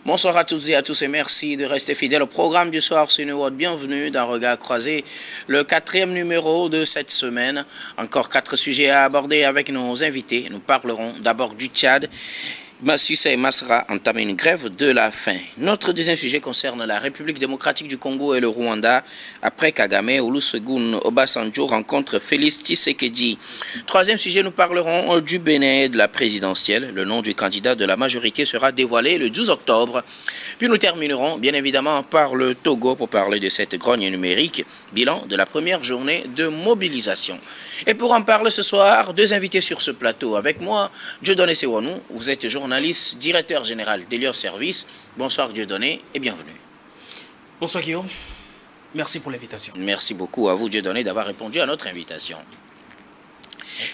Bonsoir à toutes et à tous et merci de rester fidèles au programme du soir sur New World. Bienvenue dans Regard croisé, le 4e numéro de cette semaine. Encore 4 sujets à aborder avec nos invités. Nous parlerons d'abord du Tchad. Cissé Masra entame une grève de la faim. Notre deuxième sujet concerne la République démocratique du Congo et le Rwanda. Après Kagame, Olusegun Obasanjo rencontre Félix Tshisekedi. Troisième sujet, nous parlerons du Bénin et de la présidentielle. Le nom du candidat de la majorité sera dévoilé le 12 octobre. Puis nous terminerons bien évidemment par le Togo pour parler de cette grogne numérique. Bilan de la première journée de mobilisation. Et pour en parler ce soir, 2 invités sur ce plateau. Avec moi, Dieudonné Sewanou, vous êtes journaliste, directeur général d'Elios Service. Bonsoir Dieudonné et bienvenue. Bonsoir Guillaume, merci pour l'invitation. Merci beaucoup à vous Dieudonné d'avoir répondu à notre invitation.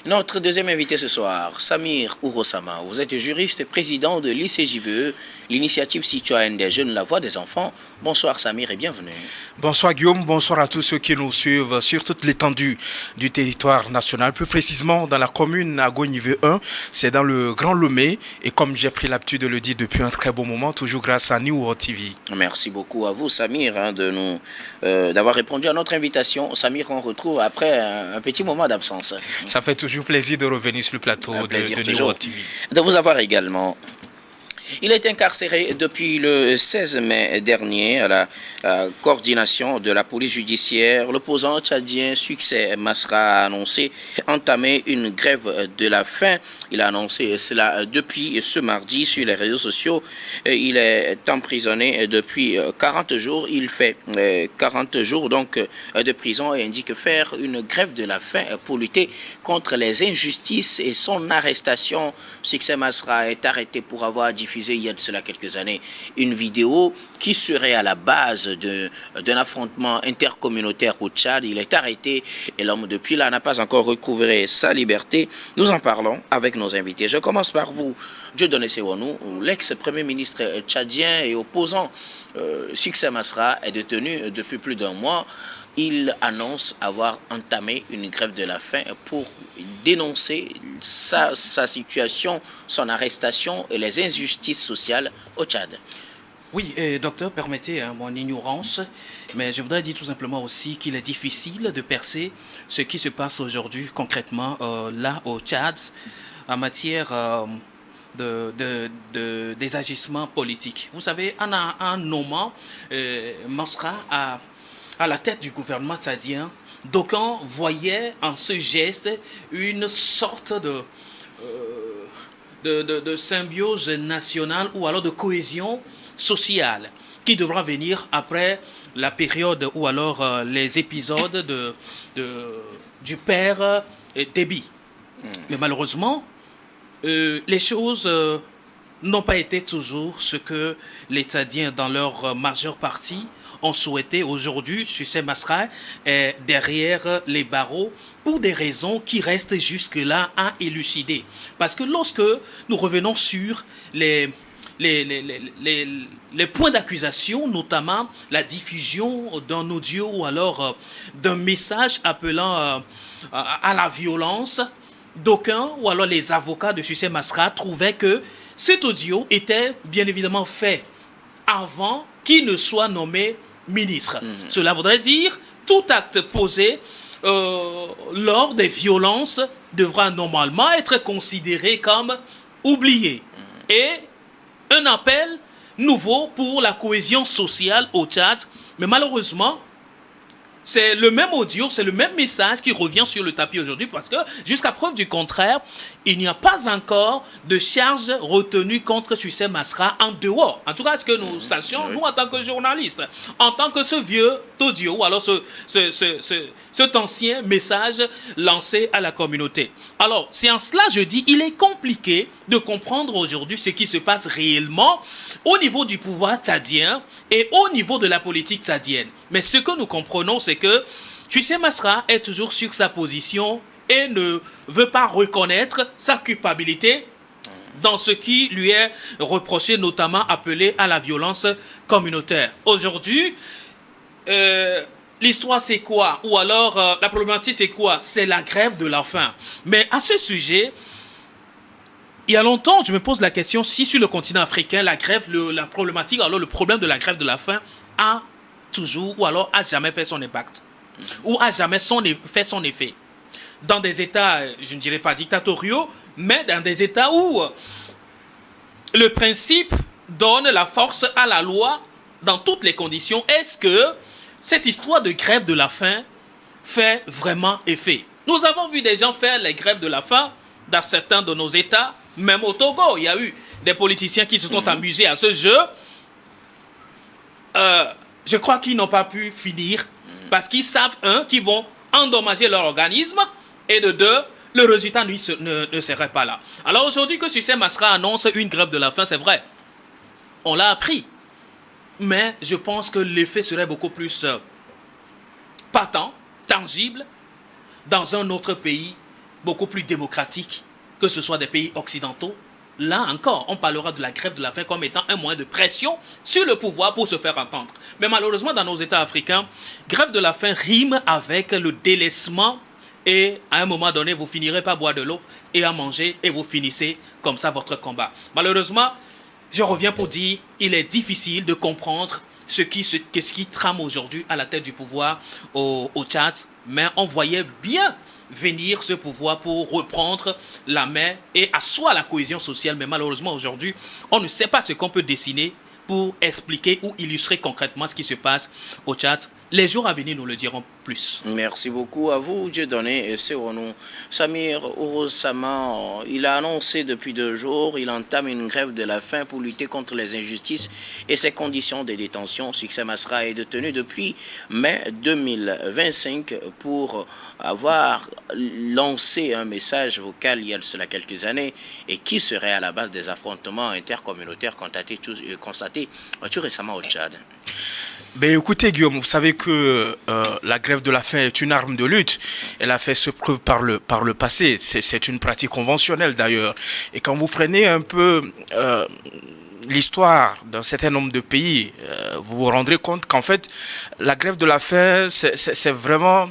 Notre deuxième invité ce soir, Samir Ourosama. Vous êtes juriste et président de l'ICJVE, l'initiative citoyenne des jeunes, la voix des enfants. Bonsoir Samir et bienvenue. Bonsoir Guillaume, bonsoir à tous ceux qui nous suivent sur toute l'étendue du territoire national, plus précisément dans la commune Agonive 1, c'est dans le Grand Lomé. Et comme j'ai pris l'habitude de le dire depuis un très bon moment, toujours grâce à New World TV. Merci beaucoup à vous Samir d'avoir répondu à notre invitation. Samir, on retrouve après un petit moment d'absence. Ça fait toujours plaisir de revenir sur le plateau de New World TV. De vous avoir également. Il est incarcéré depuis le 16 mai dernier à la coordination de la police judiciaire. L'opposant tchadien Succès Masra a annoncé entamer une grève de la faim. Il a annoncé cela depuis ce mardi sur les réseaux sociaux. Il est emprisonné depuis 40 jours. Il fait 40 jours donc de prison et indique faire une grève de la faim pour lutter contre les injustices et son arrestation. Succès Masra est arrêté pour avoir diffusé il y a de cela quelques années une vidéo qui serait à la base d'un affrontement intercommunautaire au Tchad. Il est arrêté et l'homme depuis là n'a pas encore recouvré sa liberté. Nous en parlons avec nos invités. Je commence par vous, Dieudonné Sewanou, l'ex-premier ministre tchadien et opposant Succès Masra est détenu depuis plus d'1 mois. Il annonce avoir entamé une grève de la faim pour dénoncer sa situation, son arrestation et les injustices sociales au Tchad. Oui, docteur, permettez mon ignorance, mais je voudrais dire tout simplement aussi qu'il est difficile de percer ce qui se passe aujourd'hui concrètement là au Tchad en matière des agissements politiques. Vous savez, en nommant Masra à la tête du gouvernement tchadien, d'aucuns voyaient en ce geste une sorte de symbiose nationale ou alors de cohésion sociale qui devra venir après la période ou alors les épisodes du père Déby. Mais malheureusement, les choses n'ont pas été toujours ce que les Tchadiens dans leur majeure partie ont souhaité. Aujourd'hui, Succès Masra est derrière les barreaux pour des raisons qui restent jusque-là à élucider. Parce que lorsque nous revenons sur les points d'accusation, notamment la diffusion d'un audio ou alors d'un message appelant à la violence, d'aucuns ou alors les avocats de Succès Masra trouvaient que cet audio était bien évidemment fait avant qu'il ne soit nommé ministre. Cela voudrait dire tout acte posé lors des violences devra normalement être considéré comme oublié. Et un appel nouveau pour la cohésion sociale au Tchad. Mais malheureusement, c'est le même audio, c'est le même message qui revient sur le tapis aujourd'hui parce que, jusqu'à preuve du contraire, il n'y a pas encore de charge retenue contre Succès Masra en dehors. En tout cas, ce que nous sachions, nous, en tant que journalistes, en tant que ce vieux audio, ou alors cet ancien message lancé à la communauté. Alors, c'est en cela, je dis, il est compliqué de comprendre aujourd'hui ce qui se passe réellement au niveau du pouvoir tchadien et au niveau de la politique tchadienne. Mais ce que nous comprenons, c'est que Succès Masra est toujours sur sa position et ne veut pas reconnaître sa culpabilité dans ce qui lui est reproché, notamment appelé à la violence communautaire. Aujourd'hui, l'histoire c'est quoi? Ou alors la problématique c'est quoi? C'est la grève de la faim. Mais à ce sujet, il y a longtemps, je me pose la question si sur le continent africain, la problématique, alors le problème de la grève de la faim a toujours, ou alors a jamais fait son impact, ou a jamais fait son effet. Dans des États, je ne dirais pas dictatoriaux, mais dans des États où le principe donne la force à la loi dans toutes les conditions, est-ce que cette histoire de grève de la faim fait vraiment effet? Nous avons vu des gens faire les grèves de la faim dans certains de nos États, même au Togo. Il y a eu des politiciens qui se sont amusés à ce jeu. Je crois qu'ils n'ont pas pu finir parce qu'ils savent, qu'ils vont endommager leur organisme, et de deux, le résultat ne serait pas là. Alors aujourd'hui que Succès Masra annonce une grève de la faim, c'est vrai, on l'a appris. Mais je pense que l'effet serait beaucoup plus patent, tangible, dans un autre pays beaucoup plus démocratique, que ce soit des pays occidentaux. Là encore, on parlera de la grève de la faim comme étant un moyen de pression sur le pouvoir pour se faire entendre. Mais malheureusement, dans nos États africains, grève de la faim rime avec le délaissement, et à un moment donné, vous finirez par boire de l'eau et à manger, et vous finissez comme ça votre combat. Malheureusement, je reviens pour dire, il est difficile de comprendre ce qui trame aujourd'hui à la tête du pouvoir au Tchad, mais on voyait bien venir ce pouvoir pour reprendre la main et asseoir la cohésion sociale. Mais malheureusement, aujourd'hui, on ne sait pas ce qu'on peut dessiner pour expliquer ou illustrer concrètement ce qui se passe au Tchad. Les jours à venir nous le diront plus. Merci beaucoup à vous, Dieudonné Sewonou. Samir Ouroussama, il a annoncé depuis 2 jours, il entame une grève de la faim pour lutter contre les injustices et ses conditions de détention. Succès Masra est détenu depuis mai 2025 pour avoir lancé un message vocal il y a cela quelques années et qui serait à la base des affrontements intercommunautaires constatés tout récemment au Tchad. Ben écoutez Guillaume, vous savez que la grève de la faim est une arme de lutte. Elle a fait ses preuves par le passé. C'est une pratique conventionnelle d'ailleurs. Et quand vous prenez un peu l'histoire d'un certain nombre de pays, vous vous rendrez compte qu'en fait, la grève de la faim, c'est vraiment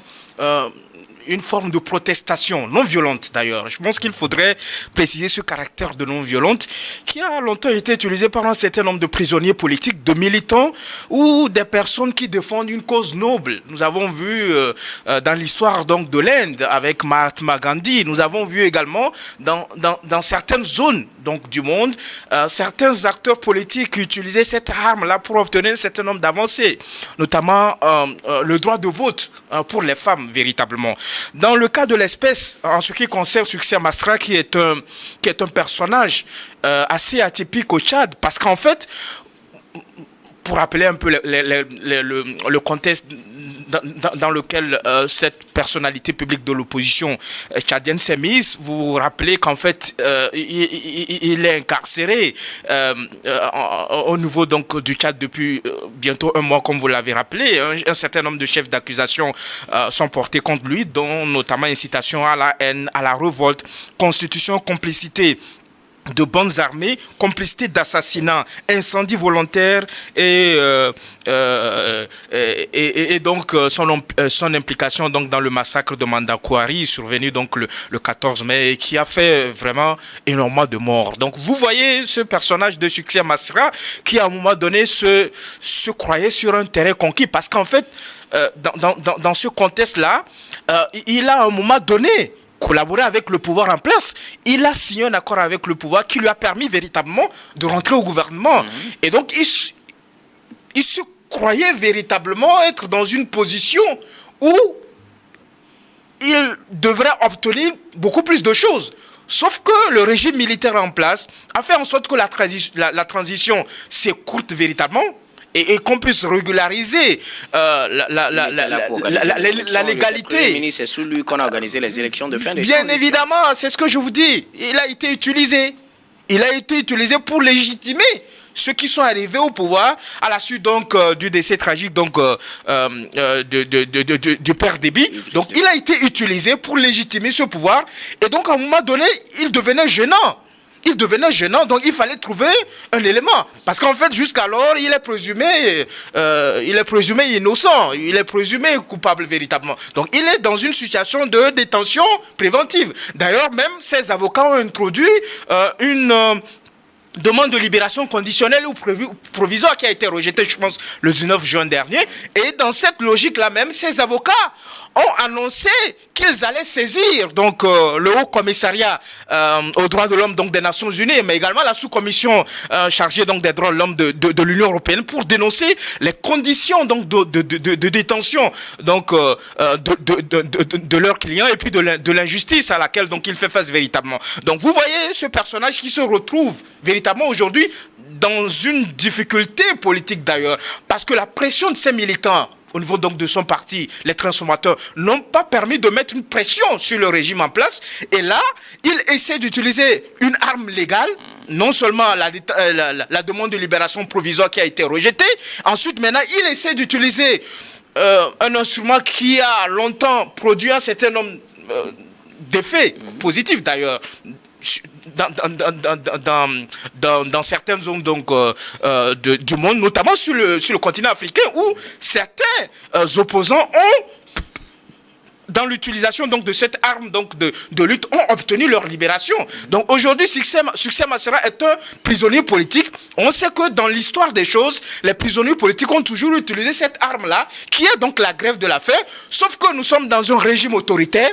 une forme de protestation non violente d'ailleurs. Je pense qu'il faudrait préciser ce caractère de non violente qui a longtemps été utilisé par un certain nombre de prisonniers politiques, de militants ou des personnes qui défendent une cause noble. Nous avons vu dans l'histoire donc de l'Inde avec Mahatma Gandhi. Nous avons vu également dans certaines zones donc du monde certains acteurs politiques utilisaient cette arme-là pour obtenir un certain nombre d'avancées, notamment le droit de vote pour les femmes véritablement. Dans le cas de l'espèce, en ce qui concerne Succès Masra, qui est un personnage assez atypique au Tchad, parce qu'en fait, pour rappeler un peu le contexte dans lequel cette personnalité publique de l'opposition tchadienne s'est mise, vous vous rappelez qu'en fait il est incarcéré au niveau donc du Tchad depuis bientôt 1 mois, comme vous l'avez rappelé. Un certain nombre de chefs d'accusation sont portés contre lui, dont notamment incitation à la haine, à la révolte, constitution, complicité de bandes armées, complicité d'assassinat, incendie volontaire et donc son implication donc dans le massacre de Mandakouari survenu donc le 14 mai et qui a fait vraiment énormément de morts. Donc vous voyez ce personnage de Succès Masra qui à un moment donné se croyait sur un terrain conquis parce qu'en fait dans ce contexte-là, il a à un moment donné collaborer avec le pouvoir en place. Il a signé un accord avec le pouvoir qui lui a permis véritablement de rentrer au gouvernement. Et donc, il se croyait véritablement être dans une position où il devrait obtenir beaucoup plus de choses. Sauf que le régime militaire en place a fait en sorte que la transition s'écourte véritablement et qu'on puisse régulariser la légalité. C'est sous lui qu'on a organisé les élections de fin de Bien évidemment, c'est ce que je vous dis. Il a été utilisé. Il a été utilisé pour légitimer ceux qui sont arrivés au pouvoir à la suite donc du décès tragique donc du père Déby. Donc il a été utilisé pour légitimer ce pouvoir et donc à un moment donné, il devenait gênant. il devenait gênant, donc il fallait trouver un élément. Parce qu'en fait, jusqu'alors, il est présumé innocent, il est présumé coupable véritablement. Donc il est dans une situation de détention préventive. D'ailleurs, même ses avocats ont introduit une demande de libération conditionnelle ou provisoire qui a été rejetée, je pense, le 19 juin dernier. Et dans cette logique-là même, ces avocats ont annoncé qu'ils allaient saisir donc le Haut Commissariat aux droits de l'homme donc des Nations Unies, mais également la sous-commission chargée donc des droits de l'homme de l'Union européenne pour dénoncer les conditions donc de détention donc de leurs clients et puis de l'injustice à laquelle donc il fait face véritablement. Donc vous voyez ce personnage qui se retrouve véritablement aujourd'hui dans une difficulté politique d'ailleurs, parce que la pression de ces militants au niveau donc de son parti, les transformateurs, n'ont pas permis de mettre une pression sur le régime en place. Et là, il essaie d'utiliser une arme légale, non seulement la demande de libération provisoire qui a été rejetée, ensuite maintenant il essaie d'utiliser un instrument qui a longtemps produit un certain nombre d'effets positifs d'ailleurs, dans certaines zones donc, du monde, notamment sur le continent africain, où certains opposants ont, dans l'utilisation donc de cette arme donc de lutte, ont obtenu leur libération. Donc aujourd'hui, Succès Masra est un prisonnier politique. On sait que dans l'histoire des choses, les prisonniers politiques ont toujours utilisé cette arme-là, qui est donc la grève de la faim, sauf que nous sommes dans un régime autoritaire,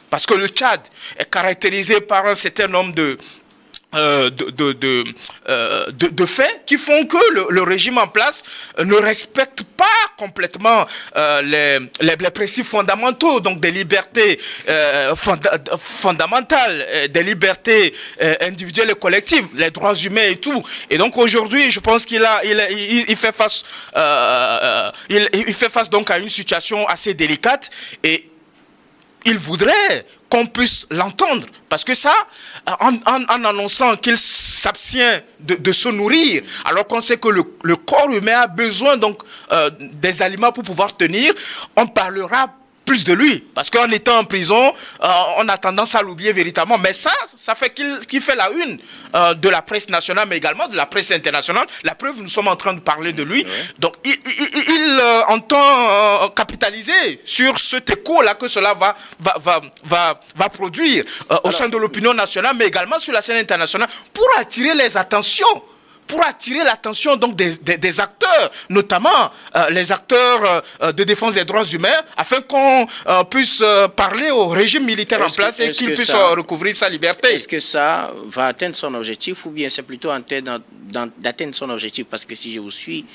parce que le Tchad est caractérisé par un certain nombre de faits qui font que le régime en place ne respecte pas complètement les principes fondamentaux, donc des libertés fondamentales, des libertés individuelles et collectives, les droits humains et tout. Et donc aujourd'hui, je pense qu'il fait face donc à une situation assez délicate, et il voudrait qu'on puisse l'entendre, parce que ça, en annonçant qu'il s'abstient de se nourrir, alors qu'on sait que le corps humain a besoin donc des aliments pour pouvoir tenir, on parlera plus de lui, parce qu'en étant en prison, on a tendance à l'oublier véritablement. Mais ça fait qu'il fait la une de la presse nationale, mais également de la presse internationale. La preuve, nous sommes en train de parler de lui. Donc, il entend capitaliser sur cet écho-là que cela va produire au sein de l'opinion nationale, mais également sur la scène internationale, pour attirer les attentions. Pour attirer l'attention donc des acteurs, notamment les acteurs de défense des droits humains, afin qu'on puisse parler au régime militaire en place et qu'il puisse recouvrir sa liberté. Est-ce que ça va atteindre son objectif, ou bien c'est plutôt d'atteindre son objectif? Parce que si je vous suis,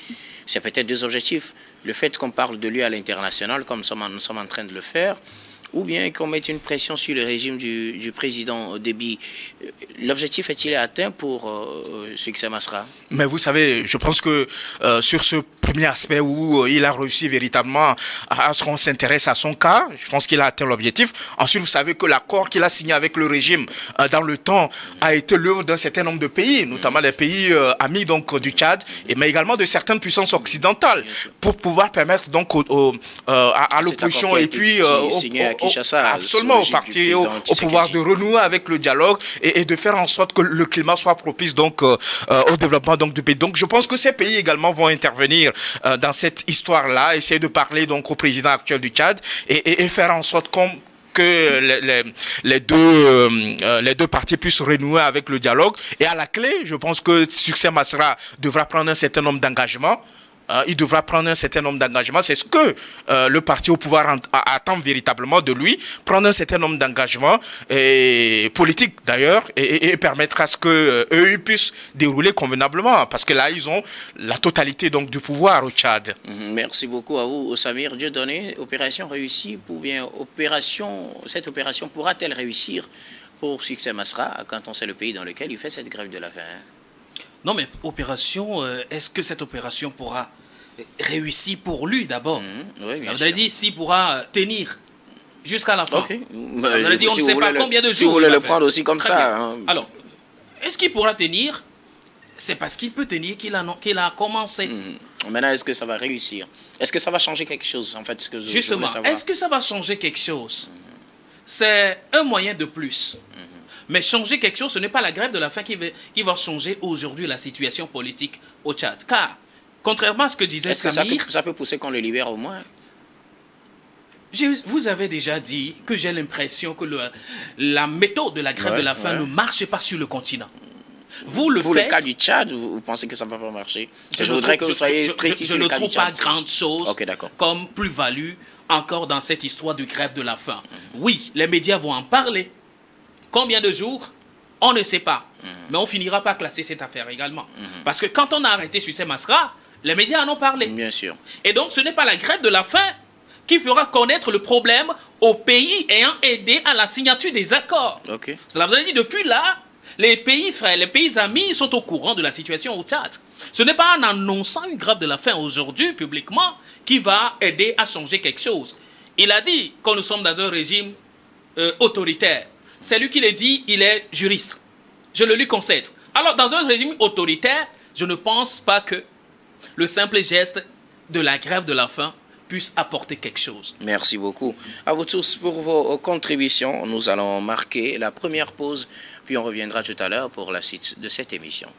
c'est peut-être deux objectifs. Le fait qu'on parle de lui à l'international, comme nous sommes en train de le faire, ou bien qu'on mette une pression sur le régime du président Déby. L'objectif est-il atteint pour Succès Masra? Mais vous savez, je pense que sur ce premier aspect où il a réussi véritablement à ce qu'on s'intéresse à son cas, je pense qu'il a atteint l'objectif. Ensuite, vous savez que l'accord qu'il a signé avec le régime dans le temps a été l'œuvre d'un certain nombre de pays, notamment les pays amis donc du Tchad, mais également de certaines puissances occidentales, pour pouvoir permettre donc à l'opposition et puis absolument au parti, au pouvoir de renouer avec le dialogue et de faire en sorte que le climat soit propice donc au développement donc du pays. Donc je pense que ces pays également vont intervenir dans cette histoire-là, essayer de parler donc au président actuel du Tchad et faire en sorte que les deux parties puissent renouer avec le dialogue. Et à la clé, je pense que Succès Masra devra prendre un certain nombre d'engagements. Il devra prendre un certain nombre d'engagements. C'est ce que le parti au pouvoir attend véritablement de lui, prendre un certain nombre d'engagements politiques d'ailleurs, et permettre à ce que eux puissent dérouler convenablement, parce que là ils ont la totalité donc du pouvoir au Tchad. Merci beaucoup à vous, Samir Dieudonné. Opération réussie, ou bien cette opération pourra-t-elle réussir pour Succès Masra quand on sait le pays dans lequel il fait cette grève de la faim? Non, mais est-ce que cette opération pourra réussir pour lui d'abord? Oui, vous avez dit s'il pourra tenir jusqu'à la fin. Okay. Vous avez dit on ne sait pas combien de jours. Si vous voulez le prendre aussi comme ça. Hein. Alors, est-ce qu'il pourra tenir? C'est parce qu'il peut tenir qu'il a commencé. Maintenant, est-ce que ça va réussir? Est-ce que ça va changer quelque chose en fait? Justement, est-ce que ça va changer quelque chose? C'est un moyen de plus. Mais changer quelque chose, ce n'est pas la grève de la faim qui va changer aujourd'hui la situation politique au Tchad. Car, contrairement à ce que disait Est-ce que Samir, ça peut pousser qu'on le libère au moins? vous avez déjà dit que j'ai l'impression que la méthode de la grève de la faim ne marche pas sur le continent. Vous le Pour faites. le cas du Tchad, vous pensez que ça ne va pas marcher? Je voudrais que vous soyez précis sur le cas du Tchad. Je ne trouve pas grande chose comme plus-value encore dans cette histoire de grève de la faim. Oui, les médias vont en parler. Combien de jours? On ne sait pas. Mais on finira par classer cette affaire également. Parce que quand on a arrêté Sucé Masra, les médias en ont parlé. Bien sûr. Et donc, ce n'est pas la grève de la faim qui fera connaître le problème aux pays ayant aidé à la signature des accords. Okay. Cela vous a dit, depuis là, les pays frères, les pays amis sont au courant de la situation au Tchad. Ce n'est pas en annonçant une grève de la faim aujourd'hui, publiquement, qui va aider à changer quelque chose. Il a dit que nous sommes dans un régime autoritaire. C'est lui qui l'a dit, il est juriste. Je le lui concède. Alors, dans un régime autoritaire, je ne pense pas que le simple geste de la grève de la faim puisse apporter quelque chose. Merci beaucoup. À vous tous pour vos contributions. Nous allons marquer la première pause, puis on reviendra tout à l'heure pour la suite de cette émission.